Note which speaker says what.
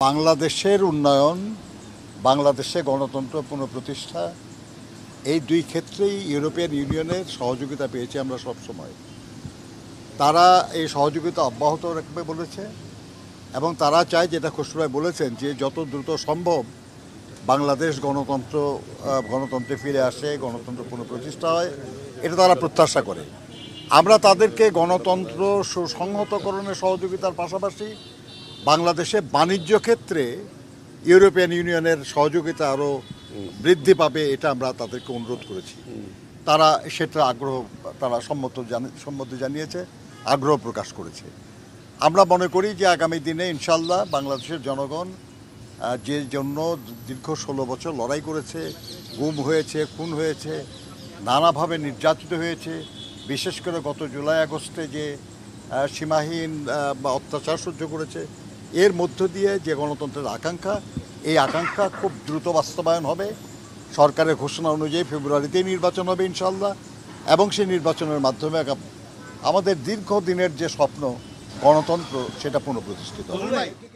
Speaker 1: বাংলাদেশের উন্নয়ন, বাংলাদেশে গণতন্ত্র পুনঃপ্রতিষ্ঠা এই দুই ক্ষেত্রেই ইউরোপিয়ান ইউনিয়নের সহযোগিতা পেয়েছি আমরা সবসময়। তারা এই সহযোগিতা অব্যাহত রাখবে বলেছে এবং তারা চায়, যেটা খসরু ভাই বলেছেন, যে যত দ্রুত সম্ভব বাংলাদেশ গণতন্ত্রে ফিরে আসে, গণতন্ত্র পুনঃপ্রতিষ্ঠা হয়, এটা তারা প্রত্যাশা করে। আমরা তাদেরকে গণতন্ত্র সুসংহতকরণের সহযোগিতার পাশাপাশি বাংলাদেশে বাণিজ্য ক্ষেত্রে ইউরোপিয়ান ইউনিয়নের সহযোগিতা আরও বৃদ্ধি পাবে, এটা আমরা তাদেরকে অনুরোধ করেছি। তারা সেটা তারা সম্মতি জানিয়েছে, আগ্রহ প্রকাশ করেছে। আমরা মনে করি যে আগামী দিনে ইনশাল্লাহ বাংলাদেশের জনগণ যে জন্য দীর্ঘ 16 বছর লড়াই করেছে, গুম হয়েছে, খুন হয়েছে, নানাভাবে নির্যাতিত হয়েছে, বিশেষ করে গত জুলাই আগস্টে যে সীমাহীন বা অত্যাচার সহ্য করেছে, এর মধ্য দিয়ে যে গণতন্ত্রের আকাঙ্ক্ষা, এই আকাঙ্ক্ষা খুব দ্রুত বাস্তবায়ন হবে। সরকারের ঘোষণা অনুযায়ী ফেব্রুয়ারিতেই নির্বাচন হবে ইনশাল্লাহ, এবং সেই নির্বাচনের মাধ্যমে আমাদের দীর্ঘদিনের যে স্বপ্ন গণতন্ত্র, সেটা পুনঃপ্রতিষ্ঠিত হবে।